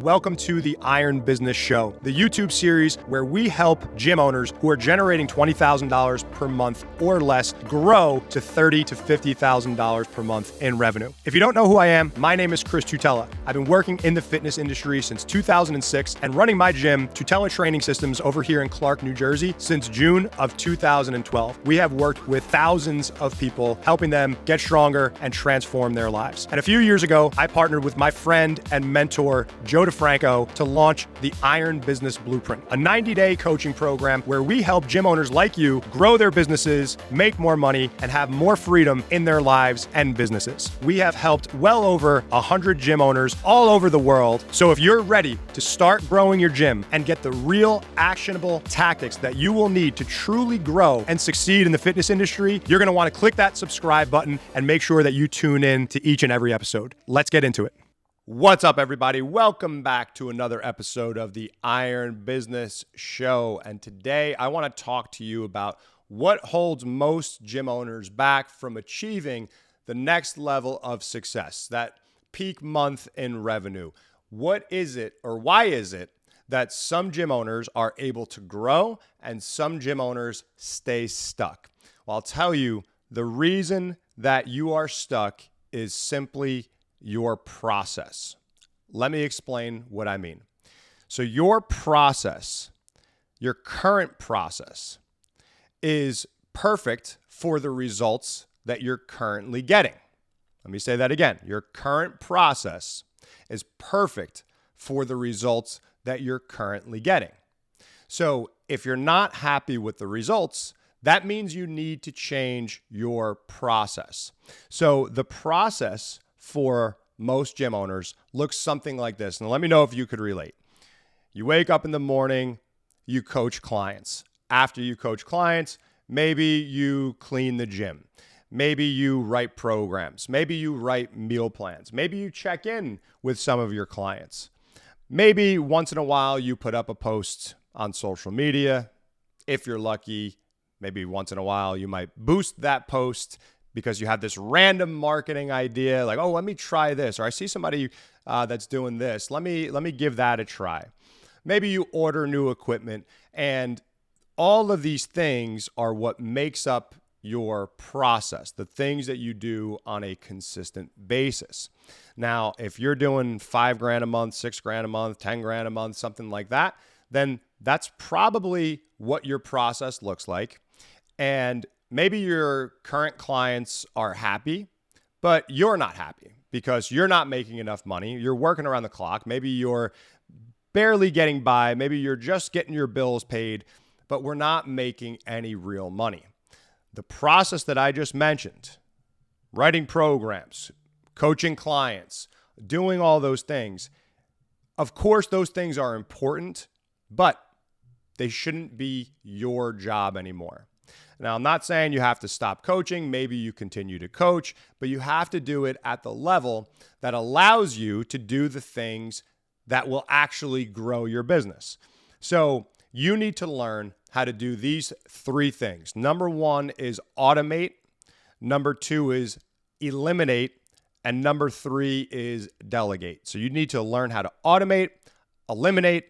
Welcome to the Iron Business Show, the YouTube series where we help gym owners who are generating $20,000 per month or less grow to $30,000 to $50,000 per month in revenue. If you don't know who I am, my name is Chris Tutela. I've been working in the fitness industry since 2006 and running my gym, Tutela Training Systems, over here in Clark, New Jersey since June of 2012. We have worked with thousands of people, helping them get stronger and transform their lives. And a few years ago, I partnered with my friend and mentor, Joe DeFranco, to launch the Iron Business Blueprint, a 90-day coaching program where we help gym owners like you grow their businesses, make more money, and have more freedom in their lives and businesses. We have helped well over 100 gym owners all over the world. So if you're ready to start growing your gym and get the real actionable tactics that you will need to truly grow and succeed in the fitness industry, you're going to want to click that subscribe button and make sure that you tune in to each and every episode. Let's get into it. What's up, everybody? Welcome back to another episode of the Iron Business Show. And today I want to talk to you about what holds most gym owners back from achieving the next level of success, that peak month in revenue. What is it, or why is it that some gym owners are able to grow and some gym owners stay stuck? Well, I'll tell you, the reason that you are stuck is simply your process. Let me explain what I mean. So your process, your current process, is perfect for the results that you're currently getting. Let me say that again. Your current process is perfect for the results that you're currently getting. So if you're not happy with the results, that means you need to change your process. So the process for most gym owners looks something like this. And let me know if you could relate. You wake up in the morning, you coach clients. After you coach clients, maybe you clean the gym. Maybe you write programs. Maybe you write meal plans. Maybe you check in with some of your clients. Maybe once in a while you put up a post on social media. If you're lucky, maybe once in a while you might boost that post because you have this random marketing idea like, oh, let me try this. Or I see somebody that's doing this. Let me give that a try. Maybe you order new equipment, and all of these things are what makes up your process, the things that you do on a consistent basis. Now, if you're doing $5,000 a month, $6,000 a month, $10,000 a month, something like that, then that's probably what your process looks like. And maybe your current clients are happy, but you're not happy because you're not making enough money. You're working around the clock. Maybe you're barely getting by. Maybe you're just getting your bills paid, but we're not making any real money. The process that I just mentioned, writing programs, coaching clients, doing all those things, of course, those things are important, but they shouldn't be your job anymore. Now, I'm not saying you have to stop coaching. Maybe you continue to coach, but you have to do it at the level that allows you to do the things that will actually grow your business. So you need to learn how to do these three things. Number one is automate. Number two is eliminate. And number three is delegate. So you need to learn how to automate, eliminate,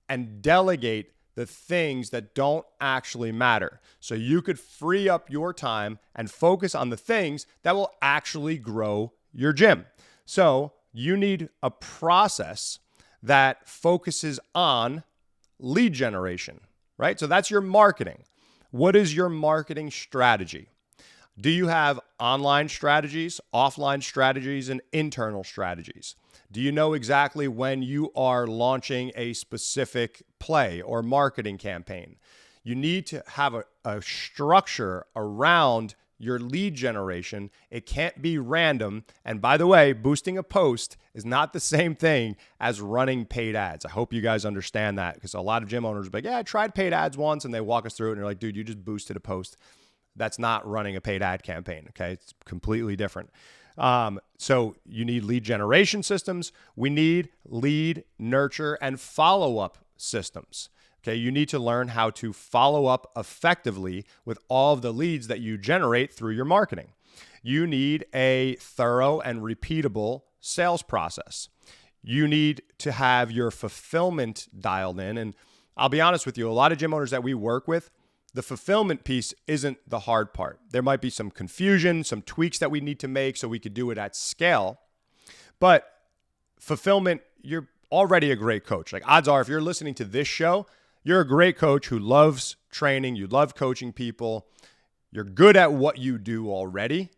and delegate the things that don't actually matter. So you could free up your time and focus on the things that will actually grow your gym. So you need a process that focuses on lead generation, right? So that's your marketing. What is your marketing strategy? Do you have online strategies, offline strategies, and internal strategies? Do you know exactly when you are launching a specific play or marketing campaign? You need to have a structure around your lead generation. It can't be random. And by the way, boosting a post is not the same thing as running paid ads. I hope you guys understand that, because a lot of gym owners are like, yeah, I tried paid ads once, and they walk us through it and they're like, dude, you just boosted a post. That's not running a paid ad campaign, okay? It's completely different. So you need lead generation systems. We need lead, nurture, and follow-up systems. Okay, you need to learn how to follow up effectively with all of the leads that you generate through your marketing. You need a thorough and repeatable sales process. you need to have your fulfillment dialed in. And I'll be honest with you, a lot of gym owners that we work with, the fulfillment piece isn't the hard part. There might be some confusion, some tweaks that we need to make so we could do it at scale. But fulfillment, you're already a great coach. Like, odds are, if you're listening to this show, you're a great coach who loves training, you love coaching people, you're good at what you do already.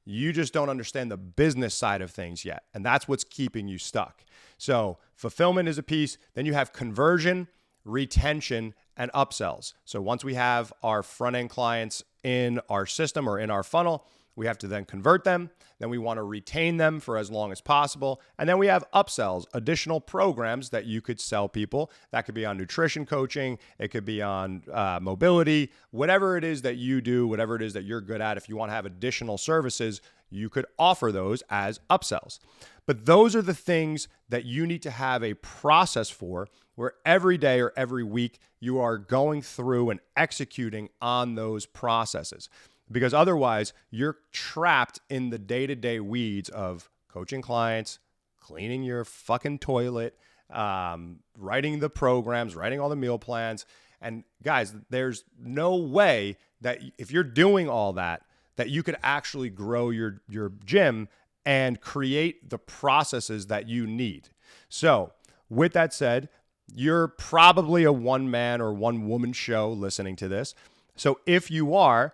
You just don't understand the business side of things yet. And that's what's keeping you stuck. So fulfillment is a piece. Then you have conversion, retention, and upsells. So once we have our front-end clients in our system or in our funnel, we have to then convert them. Then we want to retain them for as long as possible. And then we have upsells, additional programs that you could sell people. That could be on nutrition coaching. It could be on mobility, whatever it is that you do, whatever it is that you're good at. If you want to have additional services, you could offer those as upsells. But those are the things that you need to have a process for, where every day or every week you are going through and executing on those processes. Because otherwise, you're trapped in the day-to-day weeds of coaching clients, cleaning your fucking toilet, writing the programs, writing all the meal plans. And guys, there's no way that if you're doing all that, that you could actually grow your gym and create the processes that you need. So with that said, you're probably a one-man or one-woman show listening to this. So if you are,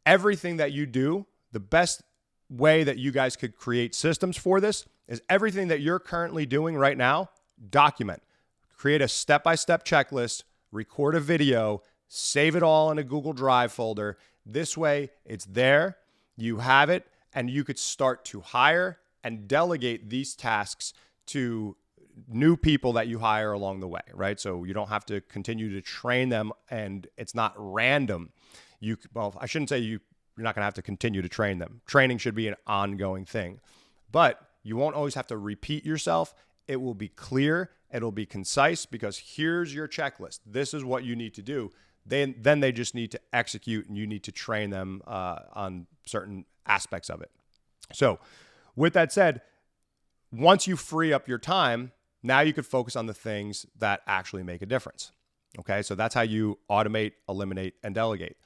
everything that you do, the best way that you guys could create systems for this is everything that you're currently doing right now, document. Create a step-by-step checklist, record a video, save it all in a Google Drive folder. This way, it's there, you have it, and you could start to hire and delegate these tasks to new people that you hire along the way, right? So you don't have to continue to train them, and it's not random. Well, I shouldn't say you're not going to have to continue to train them. Training should be an ongoing thing, but you won't always have to repeat yourself. It will be clear. It'll be concise, because here's your checklist. This is what you need to do. Then they just need to execute, and you need to train them on certain aspects of it. So with that said, once you free up your time, now you could focus on the things that actually make a difference. Okay, so that's how you automate, eliminate, and delegate.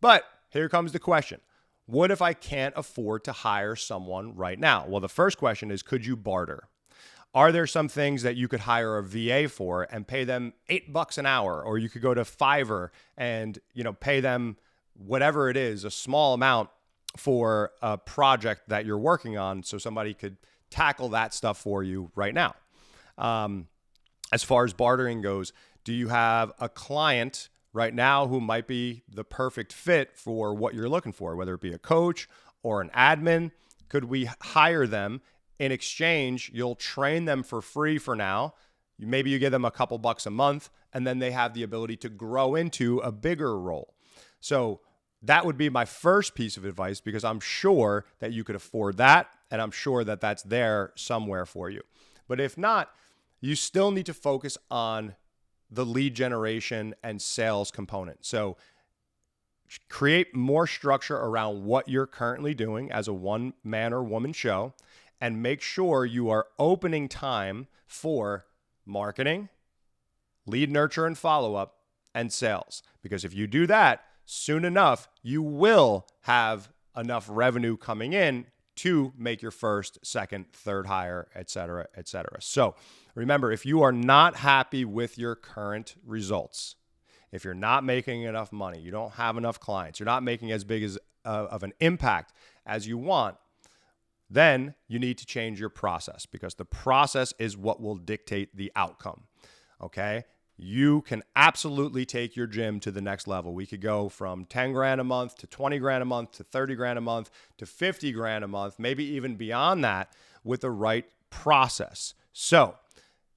But here comes the question. What if I can't afford to hire someone right now? Well, the first question is, could you barter? Are there some things that you could hire a VA for and pay them $8 an hour? Or you could go to Fiverr and, pay them whatever it is, a small amount for a project that you're working on, so somebody could tackle that stuff for you right now. As far as bartering goes, do you have a client right now who might be the perfect fit for what you're looking for, whether it be a coach or an admin? Could we hire them? In exchange, you'll train them for free for now. Maybe you give them a couple bucks a month, and then they have the ability to grow into a bigger role. So that would be my first piece of advice, because I'm sure that you could afford that, and I'm sure that that's there somewhere for you. But if not, you still need to focus on the lead generation and sales component. So create more structure around what you're currently doing as a one-man or woman show, and make sure you are opening time for marketing, lead nurture and follow-up, and sales. Because if you do that, soon enough, you will have enough revenue coming in to make your first, second, third hire, et cetera, et cetera. So remember, if you are not happy with your current results, if you're not making enough money, you don't have enough clients, you're not making as big as of an impact as you want, then you need to change your process, because the process is what will dictate the outcome. Okay? You can absolutely take your gym to the next level. We could go from 10 grand a month to 20 grand a month to 30 grand a month to 50 grand a month, maybe even beyond that, with the right process. So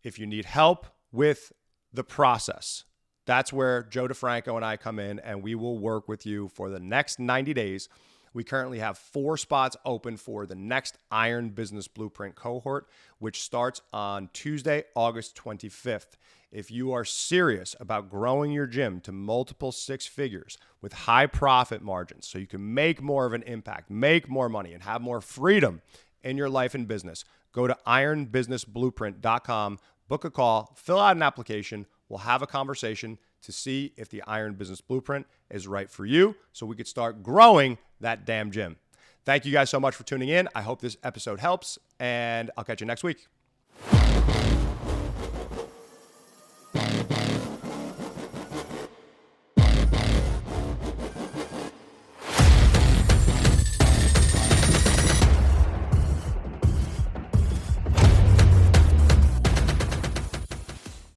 if you need help with the process, that's where Joe DeFranco and I come in, and we will work with you for the next 90 days. We currently have 4 spots open for the next Iron Business Blueprint cohort, which starts on Tuesday, August 25th. If you are serious about growing your gym to multiple 6 figures with high profit margins, so you can make more of an impact, make more money, and have more freedom in your life and business, Go to ironbusinessblueprint.com, book a call, fill out an application. We'll have a conversation to see if the Iron Business Blueprint is right for you so we could start growing that damn gym. Thank you guys so much for tuning in. I hope this episode helps, and I'll catch you next week.